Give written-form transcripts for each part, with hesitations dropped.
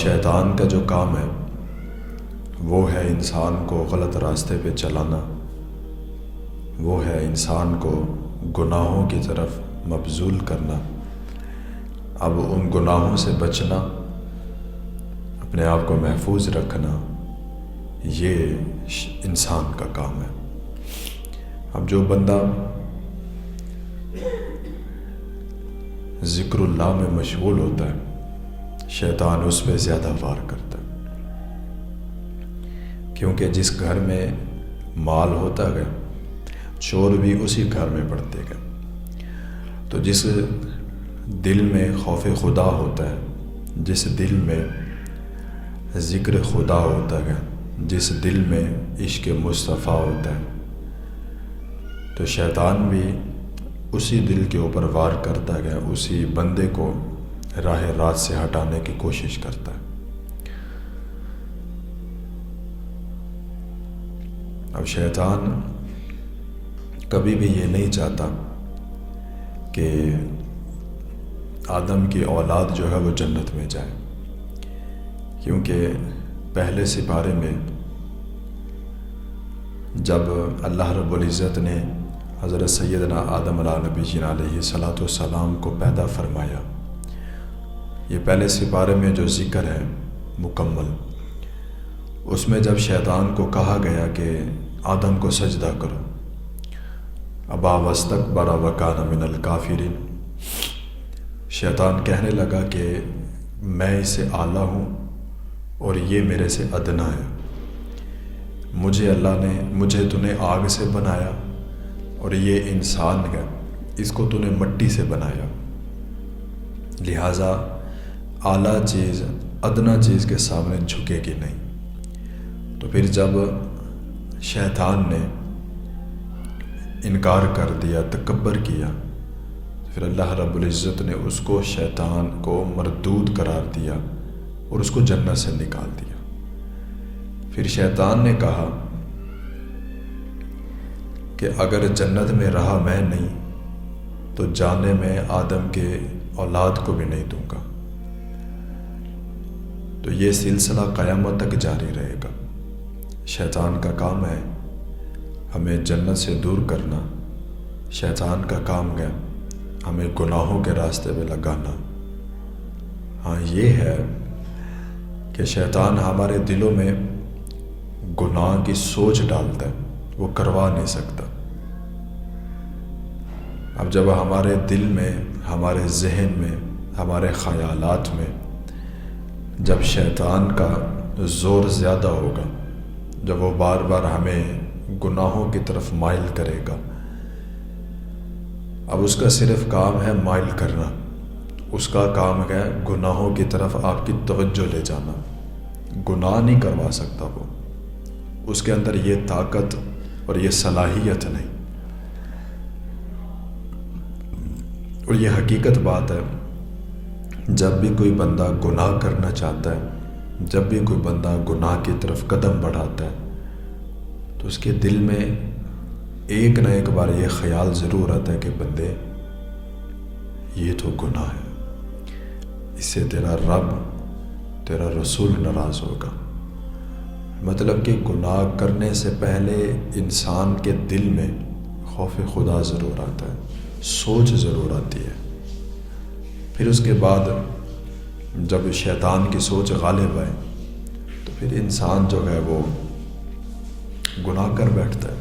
شیطان کا جو کام ہے وہ ہے انسان کو غلط راستے پہ چلانا، وہ ہے انسان کو گناہوں کی طرف مبذول کرنا۔ اب ان گناہوں سے بچنا، اپنے آپ کو محفوظ رکھنا، یہ انسان کا کام ہے۔ اب جو بندہ ذکر اللہ میں مشغول ہوتا ہے، شیطان اس پہ زیادہ وار کرتا ہے، کیونکہ جس گھر میں مال ہوتا گیا چور بھی اسی گھر میں پڑتے گئے۔ تو جس دل میں خوف خدا ہوتا ہے، جس دل میں ذکر خدا ہوتا ہے، جس دل میں عشق مصطفیٰ ہوتا ہے، تو شیطان بھی اسی دل کے اوپر وار کرتا گیا، اسی بندے کو راہ راست سے ہٹانے کی کوشش کرتا ہے۔ اب شیطان کبھی بھی یہ نہیں چاہتا کہ آدم کی اولاد جو ہے وہ جنت میں جائے، کیونکہ پہلے سپارے میں جب اللہ رب العزت نے حضرت سیدنا آدم علیہ نبی علیہ الصلاۃ والسلام کو پیدا فرمایا، یہ پہلے سپارے میں جو ذکر ہے مکمل، اس میں جب شیطان کو کہا گیا کہ آدم کو سجدہ کرو، ابا واستکبر وکان من الکافرین، شیطان کہنے لگا کہ میں اس سے اعلیٰ ہوں اور یہ میرے سے ادنا ہے، مجھے تو نے آگ سے بنایا اور یہ انسان ہے، اس کو تو نے مٹی سے بنایا، لہٰذا اعلیٰ چیز ادنا چیز کے سامنے جھکے گی نہیں۔ تو پھر جب شیطان نے انکار کر دیا، تکبر کیا، پھر اللہ رب العزت نے اس کو، شیطان کو مردود قرار دیا اور اس کو جنت سے نکال دیا۔ پھر شیطان نے کہا کہ اگر جنت میں رہا میں نہیں تو جانے میں آدم کے اولاد کو بھی نہیں دوں گا۔ تو یہ سلسلہ قیامت تک جاری رہے گا۔ شیطان کا کام ہے ہمیں جنت سے دور کرنا، شیطان کا کام ہے ہمیں گناہوں کے راستے پہ لگانا۔ ہاں یہ ہے کہ شیطان ہمارے دلوں میں گناہ کی سوچ ڈالتا ہے، وہ کروا نہیں سکتا۔ اب جب ہمارے دل میں، ہمارے ذہن میں، ہمارے خیالات میں جب شیطان کا زور زیادہ ہوگا، جب وہ بار بار ہمیں گناہوں کی طرف مائل کرے گا، اب اس کا صرف کام ہے مائل کرنا، اس کا کام ہے گناہوں کی طرف آپ کی توجہ لے جانا، گناہ نہیں کروا سکتا وہ، اس کے اندر یہ طاقت اور یہ صلاحیت نہیں۔ اور یہ حقیقت بات ہے، جب بھی کوئی بندہ گناہ کرنا چاہتا ہے، جب بھی کوئی بندہ گناہ کی طرف قدم بڑھاتا ہے، تو اس کے دل میں ایک نہ ایک بار یہ خیال ضرور آتا ہے کہ بندے یہ تو گناہ ہے، اس سے تیرا رب، تیرا رسول ناراض ہوگا۔ مطلب کہ گناہ کرنے سے پہلے انسان کے دل میں خوف خدا ضرور آتا ہے، سوچ ضرور آتی ہے۔ پھر اس کے بعد جب شیطان کی سوچ غالب آئے تو پھر انسان جو ہے وہ گناہ کر بیٹھتا ہے۔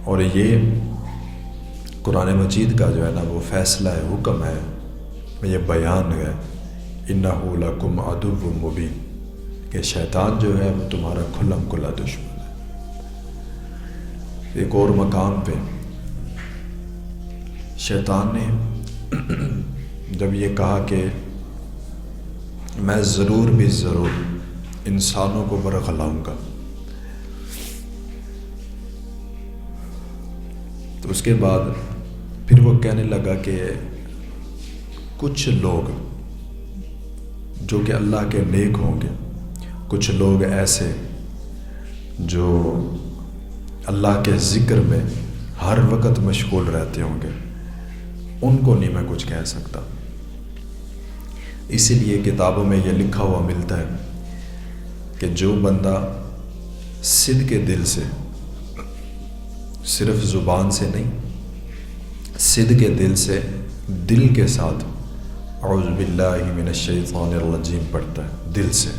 اور یہ قرآن مجید کا جو ہے نا وہ فیصلہ ہے، حکم ہے، یہ بیان ہے، اِنَّهُ لَكُمْ عَدُوٌّ مُّبِينٌ، کہ شیطان جو ہے وہ تمہارا کھلم کھلا دشمن ہے۔ ایک اور مقام پہ شیطان نے جب یہ کہا کہ میں ضرور بھی ضرور انسانوں کو برگلاؤں گا، تو اس کے بعد پھر وہ کہنے لگا کہ کچھ لوگ جو کہ اللہ کے نیک ہوں گے، کچھ لوگ ایسے جو اللہ کے ذکر میں ہر وقت مشغول رہتے ہوں گے، ان کو نہیں میں کچھ کہہ سکتا۔ اسی لیے کتابوں میں یہ لکھا ہوا ملتا ہے کہ جو بندہ صدق کے دل سے، صرف زبان سے نہیں، صدق کے دل سے، دل کے ساتھ اعوذ باللہ من الشیطان الرجیم پڑھتا ہے دل سے،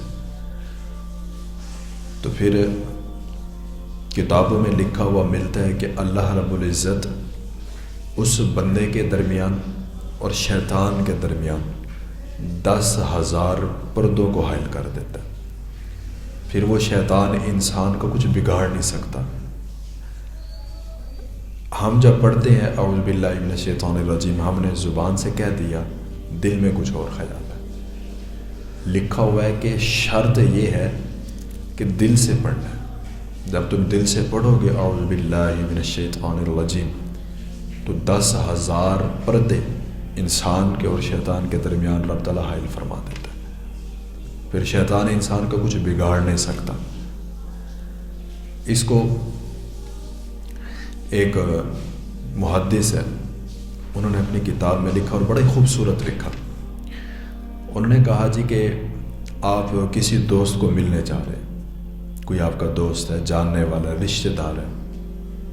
تو پھر کتابوں میں لکھا ہوا ملتا ہے کہ اللہ رب العزت اس بندے کے درمیان اور شیطان کے درمیان 10,000 پردوں کو حائل کر دیتا ہے. پھر وہ شیطان انسان کو کچھ بگاڑ نہیں سکتا. ہم جب پڑھتے ہیں اعوذ باللہ من الشیطان الرجیم، ہم نے زبان سے کہہ دیا، دل میں کچھ اور خیال ہے. لکھا ہوا ہے کہ شرط یہ ہے کہ دل سے پڑھنا ہے. جب تم دل سے پڑھو گے اعوذ باللہ من الشیطان الرجیم تو 10,000 پردے انسان کے اور شیطان کے درمیان رب تعالیٰ حائل فرما دیتا ہے. پھر شیطان انسان کو کچھ بگاڑ نہیں سکتا. اس کو ایک محدث ہے، انہوں نے اپنی کتاب میں لکھا اور بڑے خوبصورت لکھا. انہوں نے کہا جی کہ آپ کسی دوست کو ملنے جا رہے ہیں، کوئی آپ کا دوست ہے، جاننے والا، رشتہ دار ہے،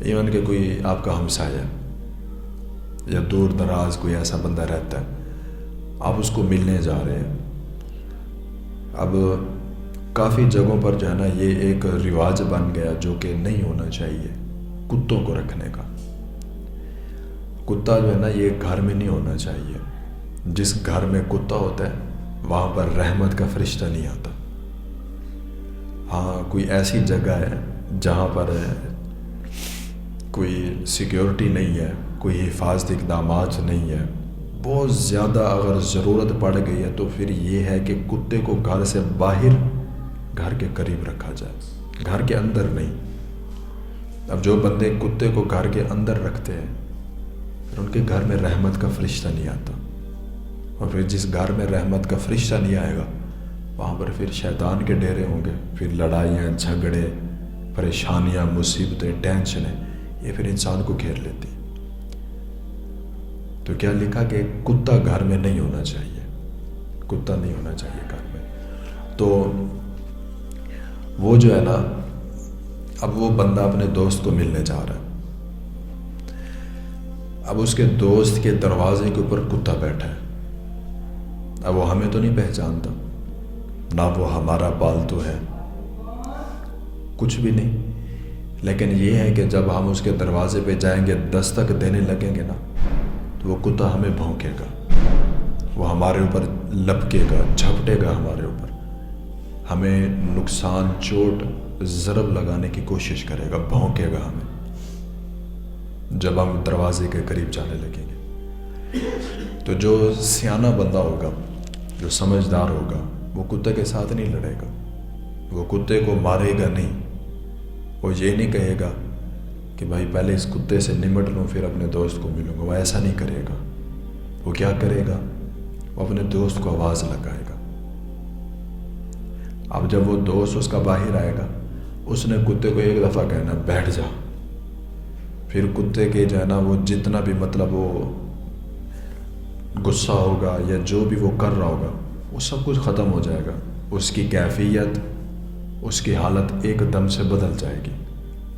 ایون کہ کوئی آپ کا ہمسایہ یا دور دراز کوئی ایسا بندہ رہتا ہے، آپ اس کو ملنے جا رہے ہیں. اب کافی جگہوں پر جو ہے نا یہ ایک رواج بن گیا جو کہ نہیں ہونا چاہیے، کتوں کو رکھنے کا. کتا جو ہے نا یہ گھر میں نہیں ہونا چاہیے. جس گھر میں کتا ہوتا ہے وہاں پر رحمت کا فرشتہ نہیں آتا. ہاں کوئی ایسی جگہ ہے جہاں پر کوئی سیکیورٹی نہیں ہے، کوئی حفاظتی اقدامات نہیں ہے، بہت زیادہ اگر ضرورت پڑ گئی ہے تو پھر یہ ہے کہ کتے کو گھر سے باہر گھر کے قریب رکھا جائے، گھر کے اندر نہیں. اب جو بندے کتے کو گھر کے اندر رکھتے ہیں پھر ان کے گھر میں رحمت کا فرشتہ نہیں آتا. اور پھر جس گھر میں رحمت کا فرشتہ نہیں آئے گا وہاں پر پھر شیطان کے ڈیرے ہوں گے. پھر لڑائیاں، جھگڑے، پریشانیاں، مصیبتیں، ٹینشنیں یہ پھر انسان کو گھیر لیتی. تو کیا لکھا کہ کتا گھر میں نہیں ہونا چاہیے، کتا نہیں ہونا چاہیے گھر میں. تو وہ جو ہے نا اب وہ بندہ اپنے دوست کو ملنے جا رہا ہے. اب اس کے دوست کے دروازے کے اوپر کتا بیٹھا ہے. اب وہ ہمیں تو نہیں پہچانتا، نہ وہ ہمارا پالتو ہے، کچھ بھی نہیں. لیکن یہ ہے کہ جب ہم اس کے دروازے پہ جائیں گے، دستک دینے لگیں گے نا تو وہ کتا ہمیں بھونکے گا، وہ ہمارے اوپر لپکے گا، جھپٹے گا ہمارے اوپر، ہمیں نقصان، چوٹ، ضرب لگانے کی کوشش کرے گا، بھونکے گا ہمیں جب ہم دروازے کے قریب جانے لگیں گے. تو جو سیانہ بندہ ہوگا، جو سمجھدار ہوگا، وہ کتے کے ساتھ نہیں لڑے گا، وہ کتے کو مارے گا نہیں. وہ یہ نہیں کہے گا کہ بھائی پہلے اس کتے سے نمٹ لوں پھر اپنے دوست کو ملوں گا. وہ ایسا نہیں کرے گا. وہ کیا کرے گا؟ وہ اپنے دوست کو آواز لگائے گا. اب جب وہ دوست اس کا باہر آئے گا، اس نے کتے کو ایک دفعہ کہنا بیٹھ جا. پھر کتے کے جو ہے نا وہ جتنا بھی مطلب وہ غصہ ہوگا یا جو بھی وہ کر رہا ہوگا وہ سب کچھ ختم ہو جائے گا. اس کی کیفیت، اس کی حالت ایک دم سے بدل جائے گی،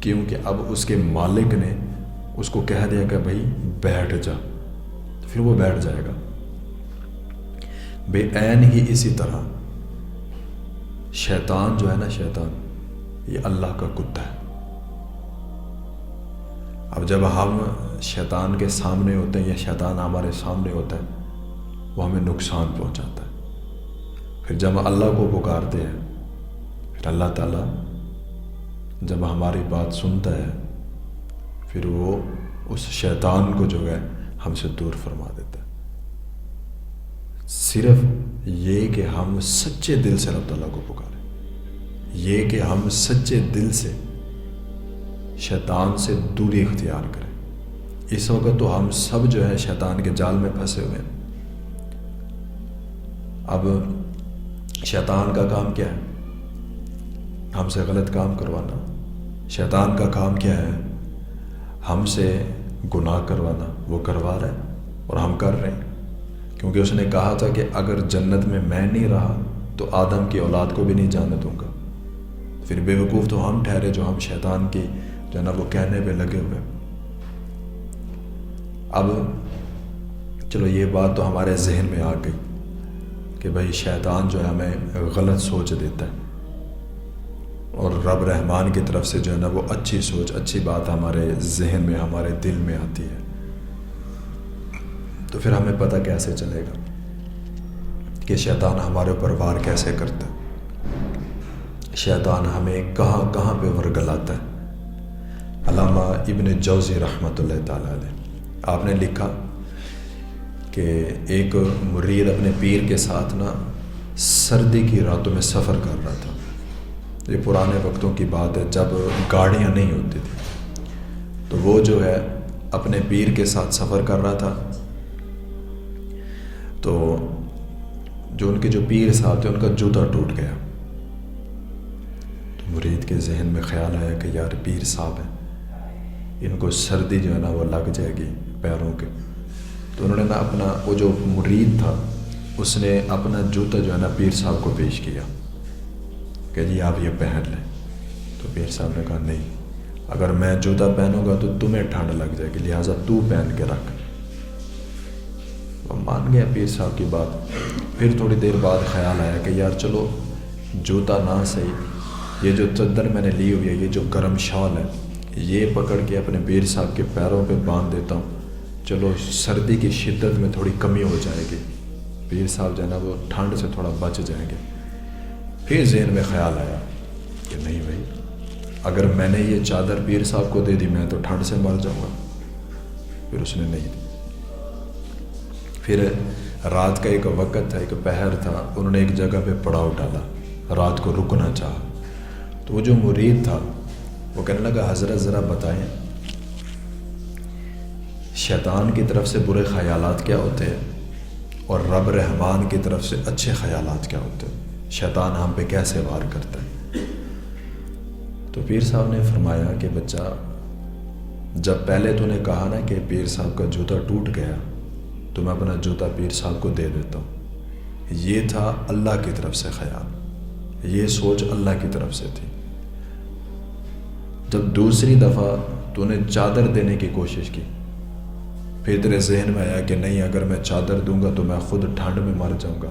کیونکہ اب اس کے مالک نے اس کو کہہ دیا کہ بھائی بیٹھ جا. پھر وہ بیٹھ جائے گا. بے عین ہی اسی طرح شیطان جو ہے نا، شیطان یہ اللہ کا کتا ہے. اب جب ہم شیطان کے سامنے ہوتے ہیں یا شیطان ہمارے سامنے ہوتا ہے وہ ہمیں نقصان پہنچاتا ہے. پھر جب اللہ کو پکارتے ہیں پھر اللہ تعالیٰ جب ہماری بات سنتا ہے پھر وہ اس شیطان کو جو ہے ہم سے دور فرما دیتا ہے. صرف یہ کہ ہم سچے دل سے رب تعالیٰ کو پکاریں، یہ کہ ہم سچے دل سے شیطان سے دوری اختیار کریں. اس وقت تو ہم سب جو ہے شیطان کے جال میں پھنسے ہوئے ہیں. اب شیطان کا کام کیا ہے؟ ہم سے غلط کام کروانا. شیطان کا کام کیا ہے؟ ہم سے گناہ کروانا. وہ کروا رہا ہے اور ہم کر رہے ہیں. کیونکہ اس نے کہا تھا کہ اگر جنت میں میں نہیں رہا تو آدم کی اولاد کو بھی نہیں جانے دوں گا. پھر بیوقوف تو ہم ٹھہرے جو ہم شیطان کی جو ہے نا وہ کہنے پہ لگے ہوئے. اب چلو یہ بات تو ہمارے ذہن میں آ گئی کہ بھائی شیطان جو ہے ہمیں غلط سوچ دیتا ہے اور رب رحمان کی طرف سے جو ہے نا وہ اچھی سوچ اچھی بات ہمارے ذہن میں ہمارے دل میں آتی ہے. تو پھر ہمیں پتہ کیسے چلے گا کہ شیطان ہمارے اوپر وار کیسے کرتا ہے, شیطان ہمیں کہاں کہاں پہ ورگلاتا ہے. علامہ ابن جوزی رحمۃ اللہ تعالیٰ علیہ آپ نے لکھا کہ ایک مرید اپنے پیر کے ساتھ نا سردی کی راتوں میں سفر کر رہا تھا. یہ پرانے وقتوں کی بات ہے جب گاڑیاں نہیں ہوتی تھی. تو وہ جو ہے اپنے پیر کے ساتھ سفر کر رہا تھا. تو جو ان کے جو پیر صاحب تھے ان کا جوتا ٹوٹ گیا. تو مرید کے ذہن میں خیال آیا کہ یار پیر صاحب ہیں, ان کو سردی جو ہے نا وہ لگ جائے گی پیروں کے. تو انہوں نے نا اپنا وہ جو مرید تھا اس نے اپنا جوتا جو ہے نا پیر صاحب کو پیش کیا کہ جی آپ یہ پہن لیں. تو پیر صاحب نے کہا نہیں, اگر میں جوتا پہنوں گا تو تمہیں ٹھنڈ لگ جائے گی, لہٰذا تو پہن کے رکھ. مان گیا پیر صاحب کی بات. پھر تھوڑی دیر بعد خیال آیا کہ یار چلو جوتا نہ صحیح, یہ جو چادر میں نے لی ہوئی ہے, یہ جو گرم شال ہے, یہ پکڑ کے اپنے پیر صاحب کے پیروں پہ باندھ دیتا ہوں, چلو سردی کی شدت میں تھوڑی کمی ہو جائے گی, پیر صاحب جو ہے نا وہ ٹھنڈ سے تھوڑا بچ جائیں گے. پھر ذہن میں خیال آیا کہ نہیں بھائی, اگر میں نے یہ چادر پیر صاحب کو دے دی میں تو ٹھنڈ سے مر جاؤں گا. پھر اس نے نہیں دی. پھر رات کا ایک وقت تھا, ایک پہر تھا, انہوں نے ایک جگہ پہ پڑاؤ ڈالا, رات کو رکنا چاہا. تو وہ جو مرید تھا وہ کہنے لگا حضرت ذرا بتائیں شیطان کی طرف سے برے خیالات کیا ہوتے ہیں اور رب رحمان کی طرف سے اچھے خیالات کیا ہوتے ہیں, شیطان ہم پہ کیسے وار کرتا ہے. تو پیر صاحب نے فرمایا کہ بچہ جب پہلے تو نے کہا نا کہ پیر صاحب کا جوتا ٹوٹ گیا تو میں اپنا جوتا پیر صاحب کو دے دیتا ہوں, یہ تھا اللہ کی طرف سے خیال, یہ سوچ اللہ کی طرف سے تھی. جب دوسری دفعہ تو نے چادر دینے کی کوشش کی, پھر تیرے ذہن میں آیا کہ نہیں اگر میں چادر دوں گا تو میں خود ٹھنڈ میں مر جاؤں گا.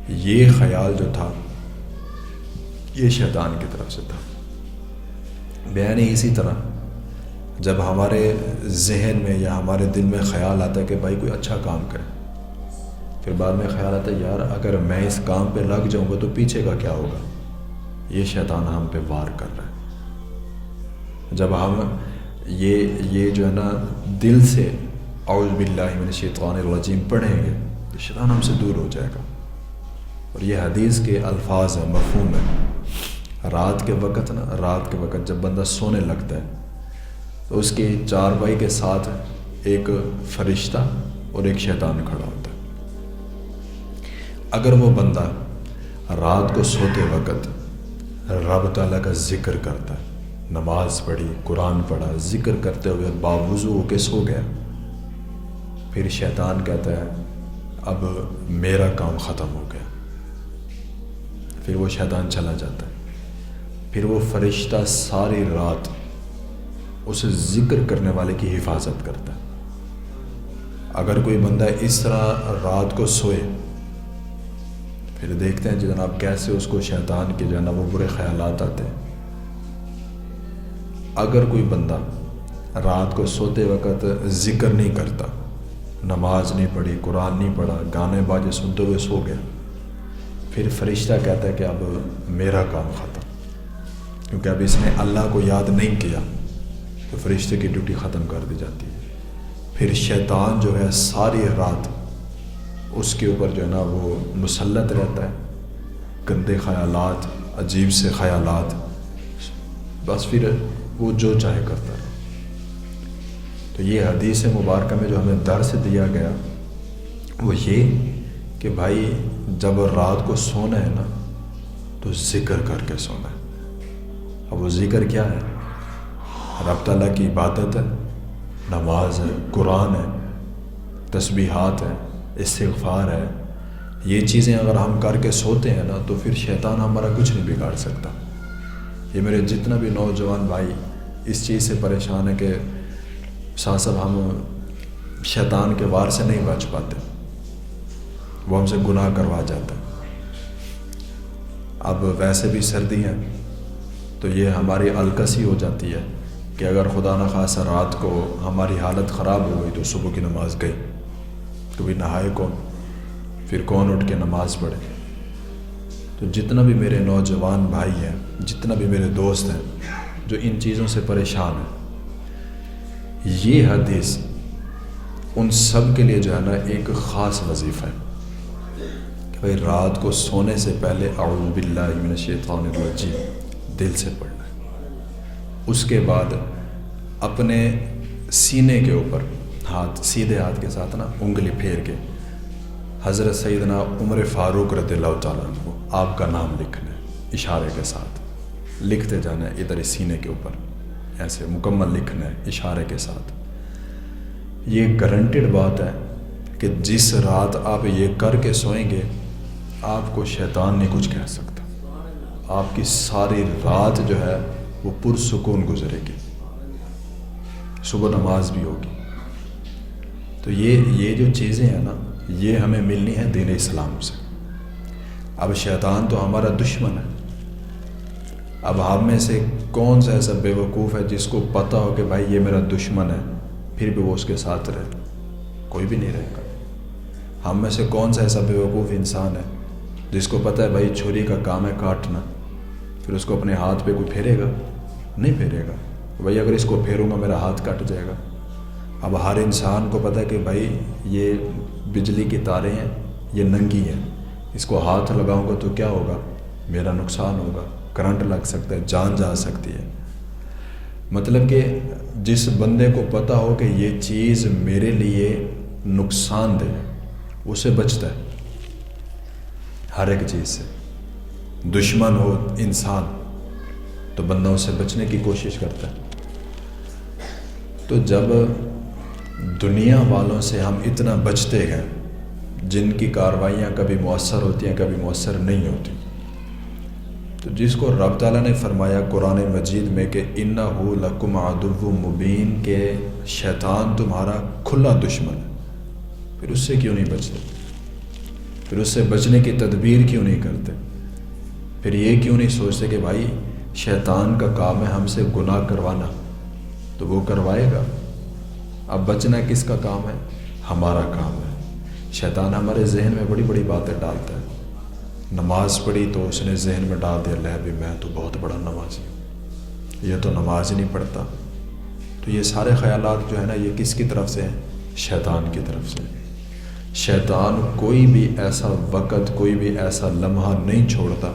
یہ خیال جو تھا یہ شیطان کی طرف سے تھا. بیان اسی طرح جب ہمارے ذہن میں یا ہمارے دل میں خیال آتا ہے کہ بھائی کوئی اچھا کام کرے, پھر بعد میں خیال آتا ہے یار اگر میں اس کام پہ لگ جاؤں گا تو پیچھے کا کیا ہوگا, یہ شیطان ہم پہ وار کر رہا ہے. جب ہم یہ جو ہے نا دل سے اعوذ باللہ من الشیطان الرجیم پڑھیں گے تو شیطان ہم سے دور ہو جائے گا. اور یہ حدیث کے الفاظ ہیں, مفہوم ہے. رات کے وقت جب بندہ سونے لگتا ہے تو اس کے چارپائی کے ساتھ ایک فرشتہ اور ایک شیطان کھڑا ہوتا ہے. اگر وہ بندہ رات کو سوتے وقت رب تعالیٰ کا ذکر کرتا ہے, نماز پڑھی, قرآن پڑھا, ذکر کرتے ہوئے باوضو ہو کے سو گیا, پھر شیطان کہتا ہے اب میرا کام ختم ہو گیا, پھر وہ شیطان چلا جاتا ہے. پھر وہ فرشتہ ساری رات اسے ذکر کرنے والے کی حفاظت کرتا ہے. اگر کوئی بندہ اس طرح رات کو سوئے, پھر دیکھتے ہیں جناب کیسے اس کو شیطان کے جو ہے نا وہ برے خیالات آتے ہیں. اگر کوئی بندہ رات کو سوتے وقت ذکر نہیں کرتا, نماز نہیں پڑھی, قرآن نہیں پڑھا, گانے باجے سنتے ہوئے سو گیا, پھر فرشتہ کہتا ہے کہ اب میرا کام ختم, کیونکہ اب اس نے اللہ کو یاد نہیں کیا تو فرشتے کی ڈیوٹی ختم کر دی جاتی ہے. پھر شیطان جو ہے ساری رات اس کے اوپر جو ہے نا وہ مسلط رہتا ہے, گندے خیالات, عجیب سے خیالات, بس پھر وہ جو چاہے کرتا ہے. تو یہ حدیث مبارکہ میں جو ہمیں درس دیا گیا وہ یہ کہ بھائی جب رات کو سونا ہے نا تو ذکر کر کے سونا ہے. اب وہ ذکر کیا ہے؟ رب تعالیٰ کی عبادت ہے, نماز ہے, قرآن ہے, تسبیحات ہے, استغفار ہے، یہ چیزیں اگر ہم کر کے سوتے ہیں نا تو پھر شیطان ہمارا کچھ نہیں بگاڑ سکتا۔ یہ میرے جتنا بھی نوجوان بھائی اس چیز سے پریشان ہے کہ صاحب ہم شیطان کے وار سے نہیں بچ پاتے، وہ ہم سے گناہ کروا جاتا ہے۔ اب ویسے بھی سردی ہے تو یہ ہماری الکسی ہو جاتی ہے کہ اگر خدا نخواستہ رات کو ہماری حالت خراب ہو گئی تو صبح کی نماز گئی، کبھی نہائے کون، پھر کون اٹھ کے نماز پڑھے۔ تو جتنا بھی میرے نوجوان بھائی ہیں، جتنا بھی میرے دوست ہیں جو ان چیزوں سے پریشان ہیں، یہ حدیث ان سب کے لیے جو ہے نا ایک خاص وظیفہ ہے کہ بھائی رات کو سونے سے پہلے اعوذ باللہ من الشیطان الرجیم دل سے پڑھنا ہے۔ اس کے بعد اپنے سینے کے اوپر ہاتھ، سیدھے ہاتھ کے ساتھ نا انگلی پھیر کے حضرت سیدنا عمر فاروق رضی اللہ تعالیٰ عنہ آپ کا نام لکھنا ہے، اشارے کے ساتھ لکھتے جانا ہے، ادھر سینے کے اوپر ایسے مکمل لکھنا ہے اشارے کے ساتھ۔ یہ گارنٹیڈ بات ہے کہ جس رات آپ یہ کر کے سوئیں گے آپ کو شیطان نہیں کچھ کہہ سکتا، آپ کی ساری رات جو ہے وہ پرسکون گزرے گی، صبح نماز بھی ہوگی۔ تو یہ جو چیزیں ہیں نا یہ ہمیں ملنی ہے دین اسلام سے۔ اب شیطان تو ہمارا دشمن ہے، اب ہم میں سے کون سا ایسا بے وقوف ہے جس کو پتہ ہو کہ بھائی یہ میرا دشمن ہے پھر بھی وہ اس کے ساتھ رہے؟ کوئی بھی نہیں رہے گا۔ ہم میں سے کون سا ایسا بے وقوف انسان ہے جس کو پتہ ہے بھائی چھری کا کام ہے کاٹنا، پھر اس کو اپنے ہاتھ پہ کوئی پھیرے گا؟ نہیں پھیرے گا، بھائی اگر اس کو پھیروں گا میرا ہاتھ کٹ جائے گا۔ اب ہر انسان کو پتہ ہے کہ بھائی یہ بجلی کی تاریں ہیں، یہ ننگی ہیں، اس کو ہاتھ لگاؤں گا تو کیا ہوگا؟ میرا نقصان ہوگا، کرنٹ لگ سکتا ہے، جان جا سکتی ہے۔ مطلب کہ جس بندے کو پتہ ہو کہ یہ چیز میرے لیے نقصان دہ ہے اسے بچتا ہے ہر ایک چیز سے۔ دشمن ہو انسان تو بندہ اس سے بچنے کی کوشش کرتا ہے۔ تو جب دنیا والوں سے ہم اتنا بچتے ہیں جن کی کاروائیاں کبھی مؤثر ہوتی ہیں کبھی مؤثر نہیں ہوتی، تو جس کو رب تعالیٰ نے فرمایا قرآن مجید میں کہ اِنَّهُ لَكُمْ عَدُوٌّ مُبِينٌ کہ شیطان تمہارا کھلا دشمن ہے، پھر اس سے کیوں نہیں بچتے؟ پھر اس سے بچنے کی تدبیر کیوں نہیں کرتے؟ پھر یہ کیوں نہیں سوچتے کہ بھائی شیطان کا کام ہے ہم سے گناہ کروانا، تو وہ کروائے گا۔ اب بچنا کس کا کام ہے؟ ہمارا کام ہے۔ شیطان ہمارے ذہن میں بڑی بڑی باتیں ڈالتا ہے۔ نماز پڑھی تو اس نے ذہن میں ڈال دیا لے بھی میں تو بہت بڑا نمازی ہوں، یہ تو نماز ہی نہیں پڑھتا۔ تو یہ سارے خیالات جو ہے نا یہ کس کی طرف سے ہیں؟ شیطان کی طرف سے۔ شیطان کوئی بھی ایسا وقت، کوئی بھی ایسا لمحہ نہیں چھوڑتا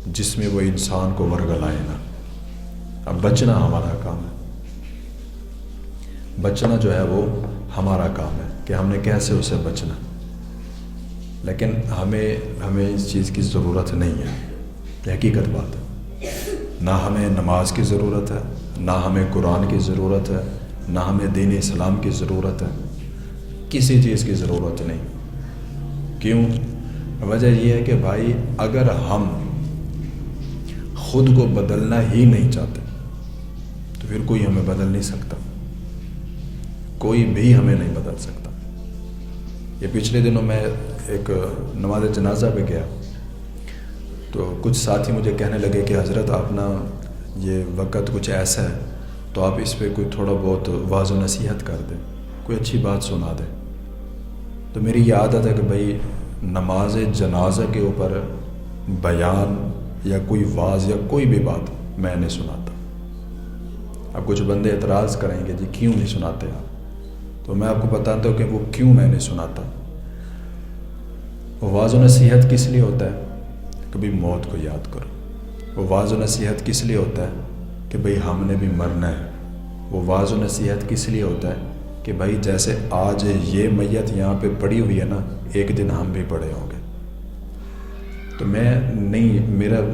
جس میں وہ انسان کو ورگلائے نا۔ اب بچنا ہمارا کام ہے، بچنا جو ہے وہ ہمارا کام ہے کہ ہم نے کیسے اسے بچنا۔ لیکن ہمیں اس چیز کی ضرورت نہیں ہے، یہ حقیقت بات ہے۔ نہ ہمیں نماز کی ضرورت ہے، نہ ہمیں قرآن کی ضرورت ہے، نہ ہمیں دین اسلام کی ضرورت ہے، کسی چیز کی ضرورت نہیں۔ کیوں؟ وجہ یہ ہے کہ بھائی اگر ہم خود کو بدلنا ہی نہیں چاہتے تو پھر کوئی ہمیں بدل نہیں سکتا، کوئی بھی ہمیں نہیں بدل سکتا۔ یہ پچھلے دنوں میں ایک نماز جنازہ پہ گیا تو کچھ ساتھی مجھے کہنے لگے کہ حضرت آپ نا یہ وقت کچھ ایسا ہے تو آپ اس پہ کوئی تھوڑا بہت واعظ و نصیحت کر دیں، کوئی اچھی بات سنا دیں۔ تو میری یہ عادت ہے کہ بھائی نماز جنازہ کے اوپر بیان یا کوئی واعظ یا کوئی بھی بات میں نہیں سناتا۔ اب کچھ بندے اعتراض کریں گے جی کیوں نہیں سناتے آپ، تو میں آپ کو بتاتا ہوں کہ وہ کیوں میں نہیں سناتا۔ وہ واعظ و نصیحت کس لیے ہوتا ہے؟ کبھی موت کو یاد کرو۔ وہ واعظ و نصیحت کس لیے ہوتا ہے؟ کہ بھئی ہم نے بھی مرنا ہے۔ وہ واعظ و نصیحت کس لیے ہوتا ہے؟ کہ بھائی جیسے آج یہ میت یہاں پہ پڑی ہوئی ہے نا، ایک دن ہم بھی پڑے ہوں گے۔ تو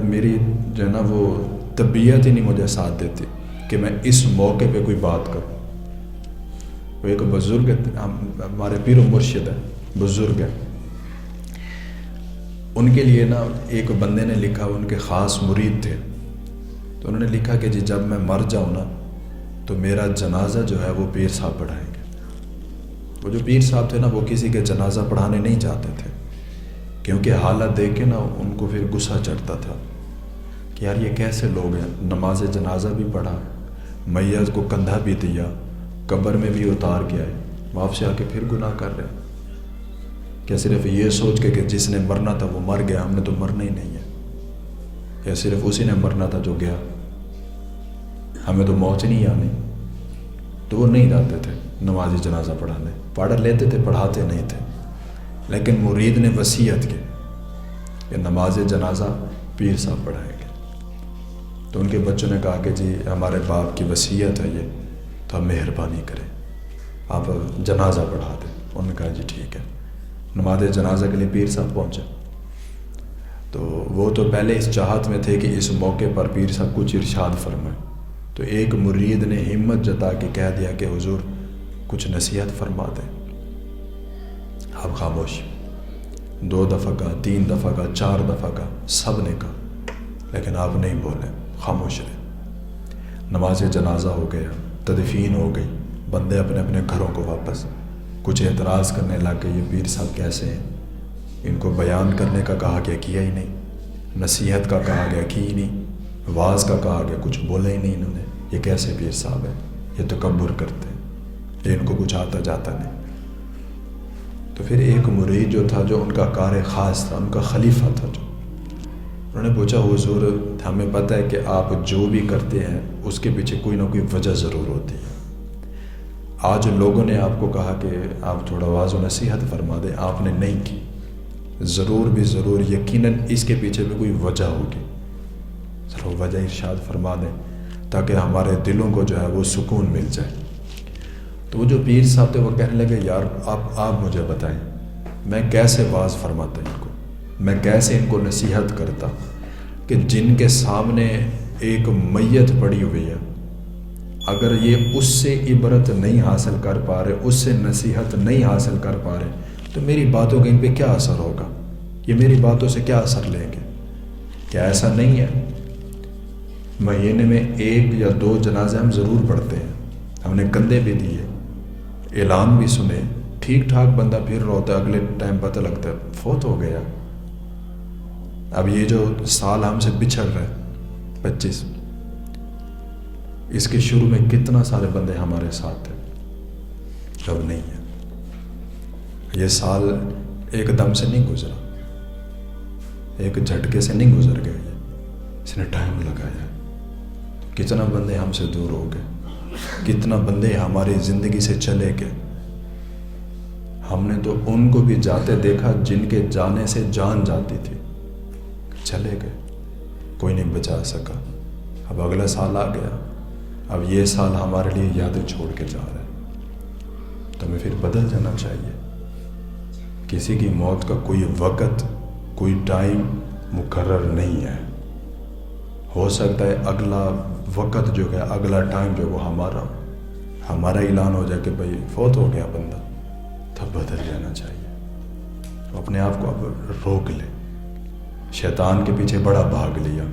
میری جو ہے نا وہ طبیعت ہی نہیں مجھے ساتھ دیتی کہ میں اس موقع پہ کوئی بات کروں۔ وہ ایک بزرگ ہمارے پیر و مرشد ہے بزرگ ہیں، ان کے لیے نا ایک بندے نے لکھا، ان کے خاص مرید تھے، تو انہوں نے لکھا کہ جی جب میں مر جاؤں نا تو میرا جنازہ جو ہے وہ پیر صاحب پڑھائیں گے۔ وہ جو پیر صاحب تھے نا وہ کسی کے جنازہ پڑھانے نہیں جاتے تھے، کیونکہ حالت دیکھ کے نا ان کو پھر غصہ چڑھتا تھا کہ یار یہ کیسے لوگ ہیں، نماز جنازہ بھی پڑھا، میت کو کندھا بھی دیا، قبر میں بھی اتار کے آئے، واپس آ کے پھر گناہ کر رہے ہیں۔ کیا صرف یہ سوچ کے کہ جس نے مرنا تھا وہ مر گیا، ہم نے تو مرنا ہی نہیں ہے؟ یا صرف اسی نے مرنا تھا جو گیا، ہمیں تو موت ہی نہیں آنی؟ تو وہ نہیں جاتے تھے نماز جنازہ پڑھانے، پڑھ لیتے تھے، پڑھاتے نہیں تھے۔ لیکن مرید نے وصیت کی کہ نماز جنازہ پیر صاحب پڑھائیں گے، تو ان کے بچوں نے کہا کہ جی ہمارے باپ کی وصیت ہے یہ، تو آپ مہربانی کریں، آپ جنازہ پڑھا دیں۔ انہوں نے کہا جی ٹھیک ہے۔ نماز جنازہ کے لیے پیر صاحب پہنچے، تو وہ تو پہلے اس چاہت میں تھے کہ اس موقع پر پیر صاحب کچھ ارشاد فرمائیں، تو ایک مرید نے ہمت جتا کے کہہ دیا کہ حضور کچھ نصیحت فرما دیں۔ آپ خاموش، 2 دفعہ کا، 3 دفعہ کا، 4 دفعہ کا، سب نے کہا، لیکن آپ نہیں بولے، خاموش رہے۔ نماز جنازہ ہو گیا، تدفین ہو گئی، بندے اپنے اپنے گھروں کو واپس۔ کچھ اعتراض کرنے لگ گئے، یہ پیر صاحب کیسے ہیں، ان کو بیان کرنے کا کہا گیا کیا ہی نہیں، نصیحت کا کہا گیا کی ہی نہیں، واعظ کا کہا گیا کچھ بولا ہی نہیں انہوں نے، یہ کیسے پیر صاحب ہے، یہ تکبر کرتے ہیں، یہ ان کو کچھ آتا جاتا نہیں۔ تو پھر ایک مرید جو تھا، جو ان کا کار خاص تھا، ان کا خلیفہ تھا، جو انہوں نے پوچھا حضور ہمیں پتہ ہے کہ آپ جو بھی کرتے ہیں اس کے پیچھے کوئی نہ کوئی وجہ ضرور ہوتی ہے، آج لوگوں نے آپ کو کہا کہ آپ تھوڑا واعظ و نصیحت فرما دیں، آپ نے نہیں کی، ضرور بھی ضرور یقیناً اس کے پیچھے بھی کوئی وجہ ہوگی، ضرور وجہ ارشاد فرما دیں تاکہ ہمارے دلوں کو جو ہے وہ سکون مل جائے۔ تو وہ جو پیر صاحب تھے وہ کہنے لگے یار آپ مجھے بتائیں میں کیسے واعظ فرماتا ان کو، میں کیسے ان کو نصیحت کرتا کہ جن کے سامنے ایک میت پڑی ہوئی ہے، اگر یہ اس سے عبرت نہیں حاصل کر پا رہے، اس سے نصیحت نہیں حاصل کر پا رہے، تو میری باتوں کا ان پہ کیا اثر ہوگا، یہ میری باتوں سے کیا اثر لیں گے؟ کیا ایسا نہیں ہے مہینے میں 1 یا 2 جنازے ہم ضرور پڑھتے ہیں، ہم نے کندھے بھی دیے، اعلان بھی سنے، ٹھیک ٹھاک بندہ پھر روتا ہے، اگلے ٹائم پتہ لگتا ہے فوت ہو گیا۔ اب یہ جو سال ہم سے بچھڑ رہے 25، اس کے شروع میں کتنا سارے بندے ہمارے ساتھ تھے، اب نہیں ہے۔ یہ سال ایک دم سے نہیں گزرا، ایک جھٹکے سے نہیں گزر گیا، اس نے ٹائم لگایا۔ کتنا بندے ہم سے دور ہو گئے، کتنا بندے ہماری زندگی سے چلے گئے۔ ہم نے تو ان کو بھی جاتے دیکھا جن کے جانے سے جان جاتی تھی، چلے گئے، کوئی نہیں بچا سکا۔ اب اگلا سال آ گیا، اب یہ سال ہمارے لیے یادیں چھوڑ کے جا رہا ہے، تو ہمیں پھر بدل جانا چاہیے۔ کسی کی موت کا کوئی وقت، کوئی ٹائم مقرر نہیں ہے، ہو سکتا ہے اگلا وقت جو ہے، اگلا ٹائم جو وہ ہمارا اعلان ہو جائے کہ بھئی فوت ہو گیا بندہ، تب بدل جانا چاہیے۔ تو اپنے آپ کو اب روک لے، شیطان کے پیچھے بڑا بھاگ لیا،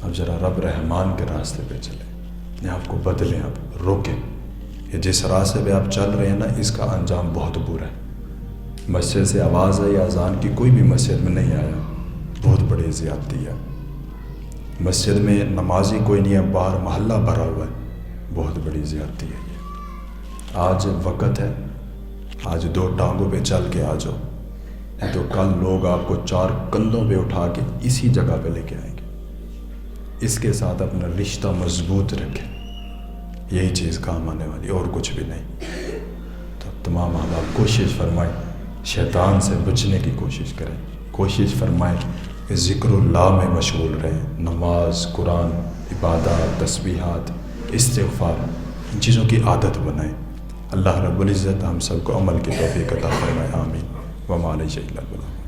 اب ذرا رب رحمان کے راستے پہ چلے، اپنے آپ کو بدلیں، اب روکیں۔ یہ جس راستے پہ آپ چل رہے ہیں نا، اس کا انجام بہت برا ہے۔ مسجد سے آواز آئی اذان کی، کوئی بھی مسجد میں نہیں آیا، بہت بڑی زیادتی ہے۔ مسجد میں نمازی کوئی نہیں ہے، باہر محلہ بھرا ہوا ہے، بہت بڑی زیادتی ہے یہ۔ آج وقت ہے، آج 2 ٹانگوں پہ چل کے آ جاؤ، نہیں تو کل لوگ آپ کو 4 کندھوں پہ اٹھا کے اسی جگہ پہ لے کے آئیں گے۔ اس کے ساتھ اپنا رشتہ مضبوط رکھیں، یہی چیز کام آنے والی، اور کچھ بھی نہیں۔ تو تمام احباب کوشش فرمائیں، شیطان سے بچنے کی کوشش کریں، کوشش فرمائیں کہ ذکر اللہ میں مشغول رہیں، نماز، قرآن، عبادات، تسبیحات، استغفار، ان چیزوں کی عادت بنائیں۔ اللہ رب العزت ہم سب کو عمل کی توفیق عطا فرمائے، آمین۔ وما علیہ الا البلاغ۔